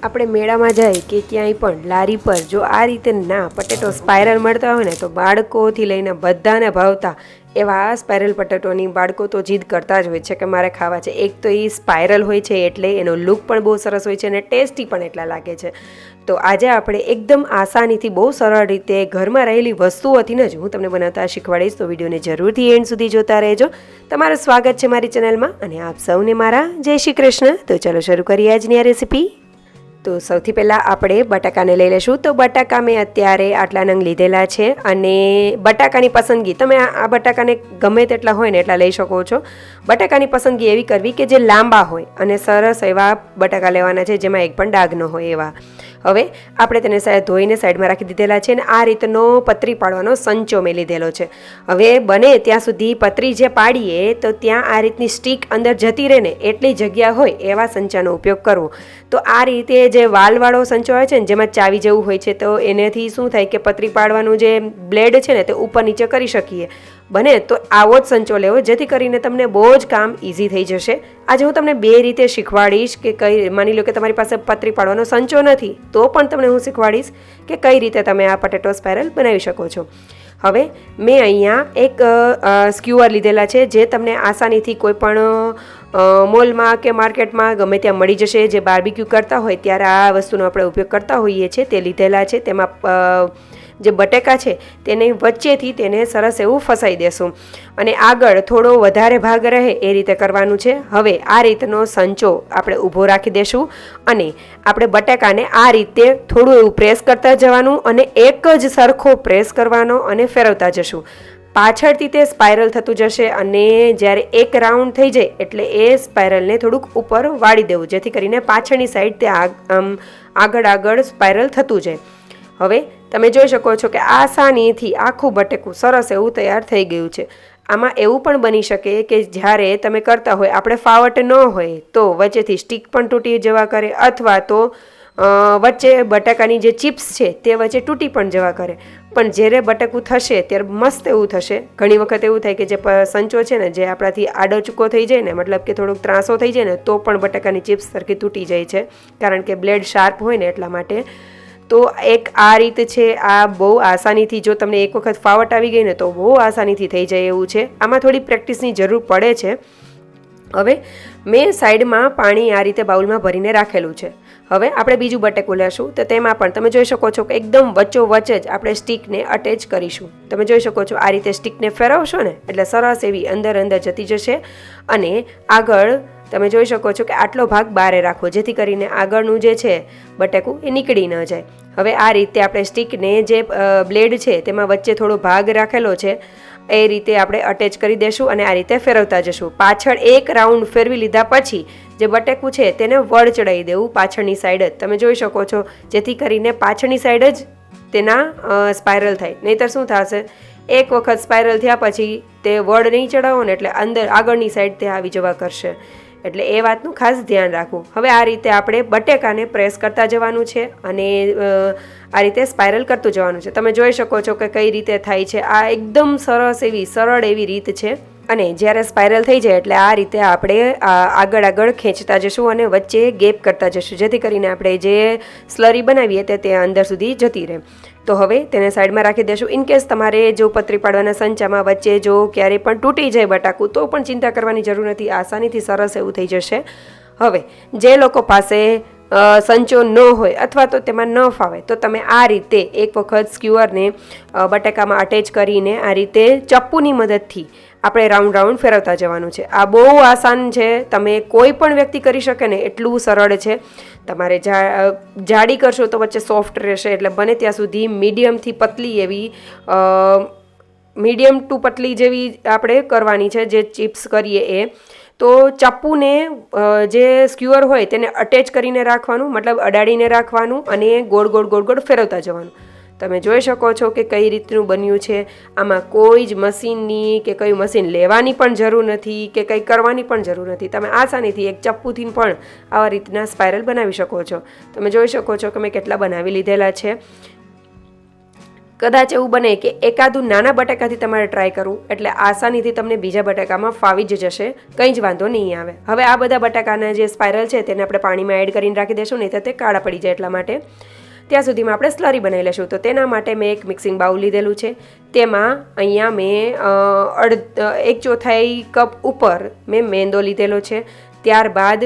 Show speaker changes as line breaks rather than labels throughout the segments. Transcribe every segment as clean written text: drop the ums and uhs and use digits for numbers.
આપણે મેળામાં જાય કે ક્યાંય પણ લારી પર જો આ રીતે ના પટેટો સ્પાઇરલ મળતા હોય ને તો બાળકોથી લઈને બધાને ભાવતા એવા સ્પાઇરલ પટેટોની બાળકો તો જીદ કરતા જ હોય છે કે મારે ખાવા છે. એક તો એ સ્પાઇરલ હોય છે એટલે એનો લુક પણ બહુ સરસ હોય છે અને ટેસ્ટી પણ એટલા લાગે છે. તો આજે આપણે એકદમ આસાનીથી બહુ સરળ રીતે ઘરમાં રહેલી વસ્તુઓથી જ હું તમને બનાવતા શીખવાડીશ. તો વિડીયોને જરૂરથી એન્ડ સુધી જોતા રહેજો. તમારું સ્વાગત છે મારી ચેનલમાં અને આપ સૌને મારા જય શ્રી કૃષ્ણ. તો ચલો શરૂ કરીએ આજની આ રેસીપી. તો સૌથી પહેલાં આપણે બટાકાને લઈ લઈશું. તો બટાકા મેં અત્યારે આટલા નંગ લીધેલા છે અને બટાકાની પસંદગી તમે આ બટાકાને ગમે તેટલા હોય ને એટલા લઈ શકો છો. બટાકાની પસંદગી એવી કરવી કે જે લાંબા હોય અને સરસ એવા બટાકા લેવાના છે જેમાં એક પણ ડાઘ ન હોય એવા. હવે આપણે તેને ધોઈને સાઈડમાં રાખી દીધેલા છે અને આ રીતનો પતરી પાડવાનો સંચો મેં લીધેલો છે. હવે બને ત્યાં સુધી પતરી જે પાડીએ તો ત્યાં આ રીતની સ્ટીક અંદર જતી રહે ને એટલી જગ્યા હોય એવા સંચાનો ઉપયોગ કરવો. તો આ રીતે જે વાલવાળો સંચો હોય છે ને જેમાં ચાવી જેવું હોય છે તો એનાથી શું થાય કે પતરી પાડવાનું જે બ્લેડ છે ને તે ઉપર નીચે કરી શકીએ. બને તો આવો જ સંચો લેવો જેથી કરીને તમને બહુ જ કામ ઇઝી થઈ જશે. આજે હું તમને બે રીતે શીખવાડીશ કે કઈ માની લો કે તમારી પાસે પતરી પાડવાનો સંચો નથી તો પણ તમને હું શીખવાડીશ કે કઈ રીતે તમે આ પટેટો સ્પાઇરલ બનાવી શકો છો. હવે મેં અહીંયા એક સ્ક્યુઅર લીધેલા છે જે તમને આસાનીથી કોઈ પણ મોલમાં કે માર્કેટમાં ગમે ત્યાં મળી જશે. જે બાર્બીક્યુ કરતા હોય ત્યારે આ વસ્તુનો આપણે ઉપયોગ કરતા હોઈએ છીએ તે લીધેલા છે. તેમાં જે બટેકા છે તેને વચ્ચેથી તેને સરસ એવું ફસાઈ દેશું અને આગળ થોડો વધારે ભાગ રહે એ રીતે કરવાનું છે. હવે આ રીતનો સંચો આપણે ઊભો રાખી દેશું અને આપણે બટાકાને આ રીતે થોડું એવું પ્રેસ કરતા જવાનું અને એક જ સરખો પ્રેસ કરવાનો અને ફેરવતા જશું. પાછળથી તે સ્પાઇરલ થતું જશે અને જ્યારે એક રાઉન્ડ થઈ જાય એટલે એ સ્પાઇરલને થોડુંક ઉપર વાળી દેવું જેથી કરીને પાછળની સાઈડ તે આગળ સ્પાઇરલ થતું જાય. હવે તમે જોઈ શકો છો કે આસાનીથી આખું બટેકું સરસ એવું તૈયાર થઈ ગયું છે. આમાં એવું પણ બની શકે કે જ્યારે તમે કરતા હોય આપણે ફાવટ ન હોય તો વચ્ચેથી સ્ટીક પણ તૂટી જવા કરે અથવા તો વચ્ચે બટાકાની જે ચિપ્સ છે તે વચ્ચે તૂટી પણ જવા કરે. પણ જ્યારે બટેકું થશે ત્યારે મસ્ત એવું થશે. ઘણી વખત એવું થાય કે જે સંચો છે ને જે આપણાથી આડો ચૂકો થઈ જાય ને મતલબ કે થોડોક ત્રાસો થઈ જાય ને તો પણ બટાકાની ચિપ્સ સરખી તૂટી જાય છે કારણ કે બ્લેડ શાર્પ હોય ને એટલા માટે. તો એક આ રીત છે. આ બહુ આસાનીથી જો તમને એક વખત ફાવટ આવી ગઈ ને તો બહુ આસાનીથી થઈ જાય એવું છે. આમાં થોડી પ્રેક્ટિસની જરૂર પડે છે. હવે મેં સાઈડમાં પાણી આ રીતે બાઉલમાં ભરીને રાખેલું છે. હવે આપણે બીજું બટેકું લેશું તો તેમાં પણ તમે જોઈ શકો છો કે એકદમ વચ્ચોવચ્ચ જ આપણે સ્ટીકને અટેચ કરીશું. તમે જોઈ શકો છો આ રીતે સ્ટીકને ફેરવશો ને એટલે સરસ એવી અંદર જતી જશે અને આગળ તમે જોઈ શકો છો કે આટલો ભાગ બારે રાખવો જેથી કરીને આગળનું જે છે બટેકું એ નીકળી ન જાય. હવે આ રીતે આપણે સ્ટીકને જે બ્લેડ છે તેમાં વચ્ચે થોડો ભાગ રાખેલો છે એ રીતે આપણે અટેચ કરી દેશું અને આ રીતે ફેરવતા જશું. પાછળ એક રાઉન્ડ ફેરવી લીધા પછી જે બટેકું છે તેને વળ ચડાવી દેવું પાછળની સાઈડ જ. તમે જોઈ શકો છો જેથી કરીને પાછળની સાઈડ જ તેના સ્પાઇરલ થાય. નહીંતર શું થશે એક વખત સ્પાઇરલ થયા પછી તે વળ નહીં ચડાવો ને એટલે અંદર આગળની સાઈડ તે આવી જવા કરશે. એટલે એ વાતનું ખાસ ધ્યાન રાખવું. હવે આ રીતે આપણે બટેકાને પ્રેસ કરતા જવાનું છે અને આ રીતે સ્પાઇરલ કરતું જવાનું છે. તમે જોઈ શકો છો કે કઈ રીતે થાય છે. આ એકદમ સરળ એવી રીત છે અને જ્યારે સ્પાઇરલ થઈ જાય એટલે આ રીતે આપણે આગળ ખેંચતા જશું અને વચ્ચે ગેપ કરતા જશું જેથી કરીને આપણે જે સ્લરી બનાવીએ તે અંદર સુધી જતી રહે. તો હવે તેને સાઈડમાં રાખી દેશું. ઇનકેસ તમારે જો પતરી પાડવાના સંચામાં વચ્ચે જો ક્યારેય પણ તૂટી જાય બટાકું તો પણ ચિંતા કરવાની જરૂર નથી. આસાનીથી સરસ એવું થઈ જશે. હવે જે લોકો પાસે સંચો ન હોય અથવા તો તેમાં ન ફાવે તો તમે આ રીતે એક વખત સ્ક્યુઅરને બટાકામાં અટેચ કરીને આ રીતે ચપ્પુની મદદથી આપણે રાઉન્ડ ફેરવતા જવાનું છે. આ બહુ આસાન છે. તમે કોઈ પણ વ્યક્તિ કરી શકે ને એટલું સરળ છે. તમારે જાડી કરશો તો વચ્ચે સોફ્ટ રહેશે એટલે બને ત્યાં સુધી મીડિયમથી પતલી એવી મીડિયમ ટુ પતલી જેવી આપણે કરવાની છે જે ચિપ્સ કરીએ એ. તો ચપ્પુને જે સ્ક્યુઅર હોય તેને અટેચ કરીને રાખવાનું મતલબ અડાડીને રાખવાનું અને ગોળ ફેરવતા જવાનું. તમે જોઈ શકો છો કે કઈ રીતનું બન્યું છે. આમાં કોઈ જ મશીનની કે કઈ મશીન લેવાની પણ જરૂર નથી કે કંઈ કરવાની પણ જરૂર નથી. તમે આસાનીથી એક ચપ્પુથી પણ આવા રીતના સ્પાઇરલ બનાવી શકો છો. તમે જોઈ શકો છો કે મેં કેટલા બનાવી લીધેલા છે. કદાચ એવું બને કે એકાદું નાના બટાકાથી તમારે ટ્રાય કરવું, એટલે આસાનીથી તમને બીજા બટાકામાં ફાવી જ જશે, કંઈ જ વાંધો નહીં આવે. હવે આ બધા બટાકાના જે સ્પાઇરલ છે તેને આપણે પાણીમાં એડ કરીને રાખી દઈશું, નહીં તો તે કાળા પડી જાય એટલા માટે. ત્યાં સુધીમાં આપણે સ્લરી બનાવી લઈશું. તો તેના માટે મેં એક મિક્સિંગ બાઉલ લીધેલું છે. તેમાં અહીંયા મેં 1/4 કપ ઉપર મેં મેંદો લીધેલો છે. ત્યારબાદ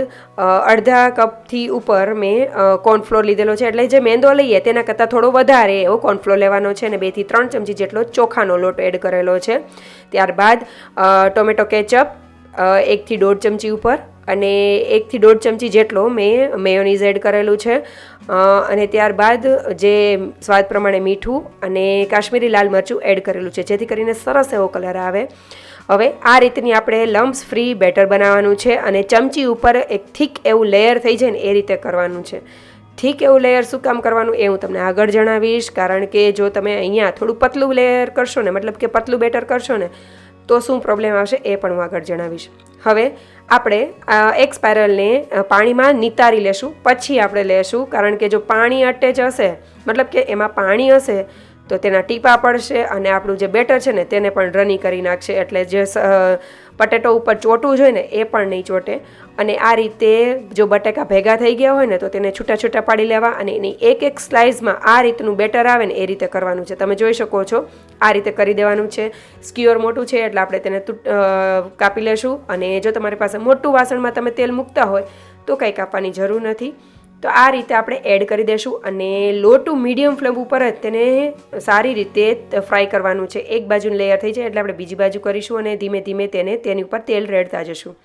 અડધા કપથી ઉપર મેં કોર્નફ્લોર લીધેલો છે, એટલે જે મેંદો લઈએ તેના કરતાં થોડો વધારે એવો કોર્નફ્લોર લેવાનો છે, અને 2 થી 3 ચમચી જેટલો ચોખાનો લોટ એડ કરેલો છે. ત્યારબાદ ટોમેટો કેચઅપ 1 થી 1.5 ચમચી ઉપર, અને 1 થી 1.5 ચમચી જેટલો મેં મેયોનીઝ એડ કરેલું છે. અને ત્યારબાદ જે સ્વાદ પ્રમાણે મીઠું અને કાશ્મીરી લાલ મરચું એડ કરેલું છે, જેથી કરીને સરસ એવો કલર આવે. હવે આ રીતની આપણે લમ્સ ફ્રી બેટર બનાવવાનું છે, અને ચમચી ઉપર એક થીક એવું લેયર થઈ જાય ને એ રીતે કરવાનું છે. થીક એવું લેયર શું કામ કરવાનું એ હું તમને આગળ જણાવીશ, કારણ કે જો તમે અહીંયા થોડું પતલું લેયર કરશો ને, મતલબ કે પતલું બેટર કરશો ને, તો શું પ્રોબ્લેમ આવશે એ પણ હું આગળ જણાવીશ. હવે આપણે એક સ્પાઇરલને પાણીમાં નિતારી લેશું, પછી આપણે લેશું, કારણ કે જો પાણી અટેચ હશે, મતલબ કે એમાં પાણી હશે તો તેના ટીપા પડશે અને આપણું જે બેટર છે ને તેને પણ રની કરી નાખશે, એટલે જે પટેટો ઉપર ચોટવું જોઈએ ને એ પણ નહીં ચોટે. અને આ રીતે જો બટાકા ભેગા થઈ ગયા હોય ને તો તેને છૂટા છૂટા પાડી લેવા, અને એની એક સ્લાઇસમાં આ રીતનું બેટર આવે ને એ રીતે કરવાનું છે. તમે જોઈ શકો છો આ રીતે કરી દેવાનું છે. સ્ક્યુઅર મોટું છે એટલે આપણે તેને કાપી લેશું, અને જો તમારી પાસે મોટું વાસણમાં તમે તેલ મૂકતા હોય તો કંઈ કાપવાની જરૂર નથી. તો આ રીતે આપણે એડ કરી દઈશું, અને લો ટુ મીડિયમ ફ્લેમ ઉપર જ તેને સારી રીતે ફ્રાય કરવાનું છે. એક બાજુનું લેયર થઈ જાય એટલે આપણે બીજી બાજુ કરીશું, અને ધીમે ધીમે તેની ઉપર તેલ રેડતા જશું.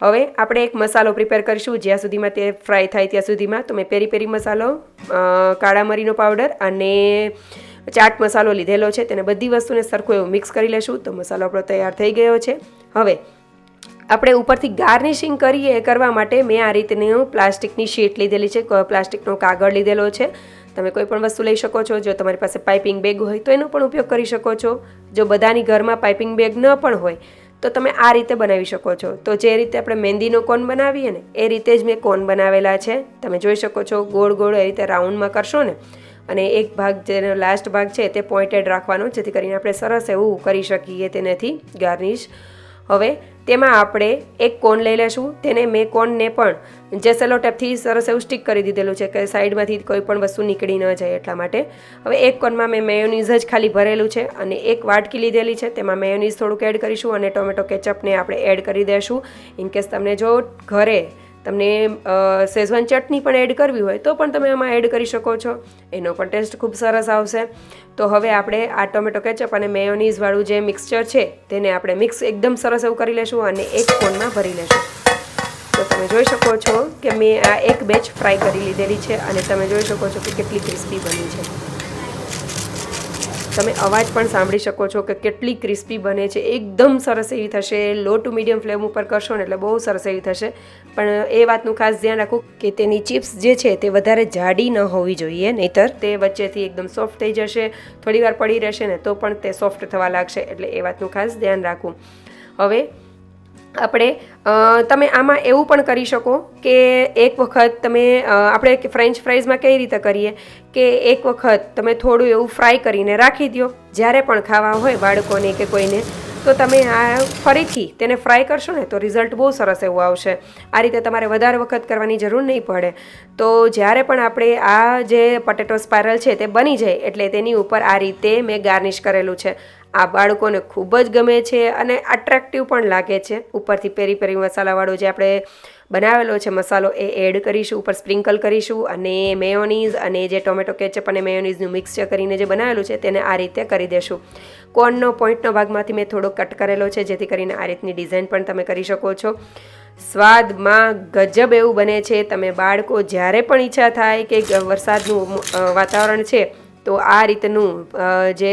હવે આપણે એક મસાલો પ્રિપેર કરીશું જ્યાં સુધીમાં તે ફ્રાય થાય ત્યાં સુધીમાં. તો મેં પેરી પેરી મસાલો, કાળા મરીનો પાવડર અને ચાટ મસાલો લીધેલો છે. તેને બધી વસ્તુને સરખું એવું મિક્સ કરી લેશું. તો મસાલો આપણો તૈયાર થઈ ગયો છે. હવે આપણે ઉપરથી ગાર્નિશિંગ કરવા માટે મેં આ રીતની પ્લાસ્ટિકની શીટ લીધેલી છે, પ્લાસ્ટિકનો કાગળ લીધેલો છે. તમે કોઈ પણ વસ્તુ લઈ શકો છો. જો તમારી પાસે પાઇપિંગ બેગ હોય તો એનો પણ ઉપયોગ કરી શકો છો. જો બધાની ઘરમાં પાઇપિંગ બેગ ન પણ હોય તો તમે આ રીતે બનાવી શકો છો. તો જે રીતે આપણે મહેંદીનો કોન બનાવીએ ને એ રીતે જ મેં કોન બનાવેલા છે. તમે જોઈ શકો છો ગોળ ગોળ એ રીતે રાઉન્ડમાં કરશો ને, અને એક ભાગ જેનો લાસ્ટ ભાગ છે તે પોઇન્ટેડ રાખવાનો, જેથી કરીને આપણે સરસ એવું કરી શકીએ તેનાથી ગાર્નિશ. હવે તેમાં આપણે એક કોન લઈ લેશું. તેને મેં કોનને પણ જે સેલો ટેપથી સરસ એવું સ્ટીક કરી દીધેલું છે કે સાઈડમાંથી કોઈ પણ વસ્તુ નીકળી ન જાય એટલા માટે. હવે એક કોનમાં મેં મેયોનીઝ જ ખાલી ભરેલું છે, અને એક વાટકી લીધેલી છે, તેમાં મેયોનીઝ થોડુંક એડ કરીશું, અને ટોમેટો કેચઅપને આપણે એડ કરી દઈશું. ઇનકેસ તમને જો ઘરે તમને શેઝવાન ચટણી પણ એડ કરવી હોય તો પણ તમે આમાં એડ કરી શકો છો, એનો પણ ટેસ્ટ ખૂબ સરસ આવશે. તો હવે આપણે આ ટોમેટો કેચઅપ અને મેયોનીઝવાળું જે મિક્સચર છે તેને આપણે મિક્સ એકદમ સરસ એવું કરી લેશું, અને એક કોનમાં ભરી લેશું. તો તમે જોઈ શકો છો કે મેં આ એક બેચ ફ્રાય કરી લીધેલી છે, અને તમે જોઈ શકો છો કે કેટલી ક્રિસ્પી બની છે. તમે અવાજ પણ સાંભળી શકો છો કે કેટલી ક્રિસ્પી બને છે. એકદમ સરસ એવી થશે. લો ટુ મીડિયમ ફ્લેમ ઉપર કરશો ને એટલે બહુ સરસ એવી થશે. પણ એ વાતનું ખાસ ધ્યાન રાખવું કે તેની ચિપ્સ જે છે તે વધારે જાડી ન હોવી જોઈએ, નહીંતર તે વચ્ચેથી એકદમ સોફ્ટ થઈ જશે. થોડી વાર પડી રહેશે ને તો પણ તે સોફ્ટ થવા લાગશે, એટલે એ વાતનું ખાસ ધ્યાન રાખવું. હવે તમે આમાં એવું પણ કરી શકો કે એક વખત આપણે ફ્રેન્ચ ફ્રાઈઝમાં કઈ રીતે કરીએ કે એક વખત તમે થોડું એવું ફ્રાય કરીને રાખી દો. જ્યારે પણ ખાવા હોય બાળકોને કે કોઈને તો તમે આ ફરીથી તેને ફ્રાય કરશો ને તો રિઝલ્ટ બહુ સરસ એવું આવશે. આ રીતે તમારે વધારે વખત કરવાની જરૂર નહીં પડે. તો જ્યારે પણ આપણે આ જે પટેટો સ્પાઇરલ છે તે બની જાય એટલે તેની ઉપર આ રીતે મેં ગાર્નિશ કરેલું છે. આ બાળકોને ખૂબ જ ગમે છે અને અટ્રેક્ટિવ પણ લાગે છે. ઉપરથી પેરી પેરી મસાલાવાળો જે આપણે બનાવેલો છે મસાલો એ એડ કરીશું, ઉપર સ્પ્રિંકલ કરીશું, અને મેયોનીઝ અને જે ટોમેટો કેચઅપ અને મેયોનીઝનું મિક્સચર કરીને જે બનાવેલું છે તેને આ રીતે કરી દેશું. કોર્નનો પોઈન્ટનો ભાગમાંથી મેં થોડો કટ કરેલો છે, જેથી કરીને આ રીતની ડિઝાઇન પણ તમે કરી શકો છો. સ્વાદમાં ગજબ એવું બને છે. તમે બાળકો જ્યારે પણ ઈચ્છા થાય કે વરસાદનું વાતાવરણ છે તો આ રીતનું જે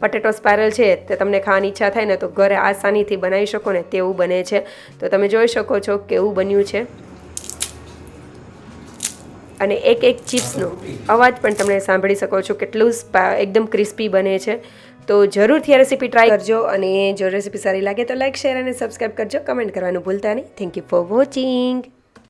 પટેટો સ્પાઇરલ છે તે તમને ખાવાની ઈચ્છા થાય ને તો ઘરે આસાનીથી બનાવી શકો ને તેવું બને છે. તો તમે જોઈ શકો છો કેવું બન્યું છે, અને એક એક ચિપ્સનો અવાજ પણ તમે સાંભળી શકો છો કેટલું એકદમ ક્રિસ્પી બને છે. તો જરૂરથી આ રેસીપી ટ્રાય કરજો, અને જો રેસીપી સારી લાગે તો લાઇક, શેર અને સબસ્ક્રાઈબ કરજો. કમેન્ટ કરવાનું ભૂલતા નહીં. Thank you for watching.